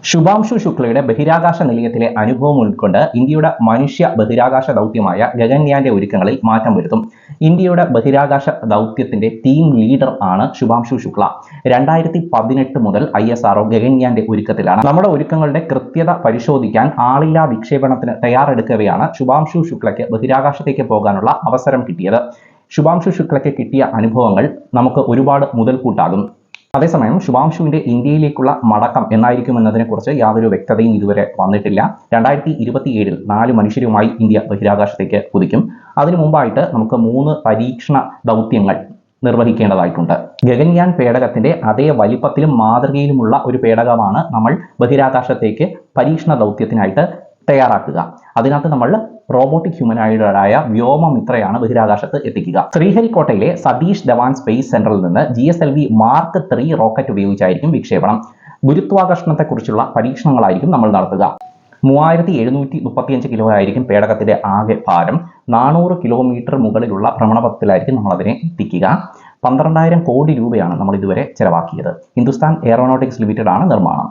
ശുഭാംശു ശുക്ലയുടെ ബഹിരാകാശ നിലയത്തിലെ അനുഭവം ഉൾക്കൊണ്ട് ഇന്ത്യയുടെ മനുഷ്യ ബഹിരാകാശ ദൗത്യമായ ഗഗൻയാന്റെ ഒരുക്കങ്ങളിൽ മാറ്റം വരുത്തും. ഇന്ത്യയുടെ ബഹിരാകാശ ദൗത്യത്തിന്റെ ടീം ലീഡർ ആണ് ശുഭാംശു ശുക്ല. 2018 മുതൽ ISRO ഗഗൻയാന്റെ ഒരുക്കത്തിലാണ്. നമ്മുടെ ഒരുക്കങ്ങളുടെ കൃത്യത പരിശോധിക്കാൻ ആളില്ലാ വിക്ഷേപണത്തിന് തയ്യാറെടുക്കവെയാണ് ശുഭാംശു ശുക്ലയ്ക്ക് ബഹിരാകാശത്തേക്ക് പോകാനുള്ള അവസരം കിട്ടിയത്. ശുഭാംശു ശുക്ലയ്ക്ക് കിട്ടിയ അനുഭവങ്ങൾ നമുക്ക് ഒരുപാട് മുതൽക്കൂട്ടാകും. അതേസമയം ശുഭാംശുവിന്റെ ഇന്ത്യയിലേക്കുള്ള മടക്കം എന്നായിരിക്കുമെന്നതിനെക്കുറിച്ച് യാതൊരു വ്യക്തതയും ഇതുവരെ വന്നിട്ടില്ല. 2027 4 മനുഷ്യരുമായി ഇന്ത്യ ബഹിരാകാശത്തേക്ക് കുതിക്കും. അതിനു മുമ്പായിട്ട് നമുക്ക് 3 പരീക്ഷണ ദൗത്യങ്ങൾ നിർവഹിക്കേണ്ടതായിട്ടുണ്ട്. ഗഗൻയാൻ പേടകത്തിന്റെ അതേ വലിപ്പത്തിലും മാതൃകയിലുമുള്ള ഒരു പേടകമാണ് നമ്മൾ ബഹിരാകാശത്തേക്ക് പരീക്ഷണ ദൗത്യത്തിനായിട്ട് തയ്യാറാക്കുക. അതിനകത്ത് നമ്മൾ റോബോട്ടിക് ഹ്യൂമനോയിഡായ വ്യോമമിത്രയാണ് ബഹിരാകാശത്ത് എത്തിക്കുക. ശ്രീഹരിക്കോട്ടയിലെ സതീഷ് ധവാൻ സ്പേസ് സെന്ററിൽ നിന്ന് GSLV Mark 3 റോക്കറ്റ് ഉപയോഗിച്ചായിരിക്കും വിക്ഷേപണം. ഗുരുത്വാകർഷണത്തെക്കുറിച്ചുള്ള പരീക്ഷണങ്ങളായിരിക്കും നമ്മൾ നടത്തുക. 3735 കിലോ ആയിരിക്കും പേടകത്തിന്റെ ആകെ ഭാരം. 400 കിലോമീറ്റർ മുകളിലുള്ള ഭ്രമണപഥത്തിലായിരിക്കും നമ്മളതിനെ എത്തിക്കുക. 12,000 കോടി രൂപയാണ് നമ്മൾ ഇതുവരെ ചെലവാക്കിയത്. ഹിന്ദുസ്ഥാൻ എയറോനോട്ടിക്സ് ലിമിറ്റഡ് ആണ് നിർമ്മാണം.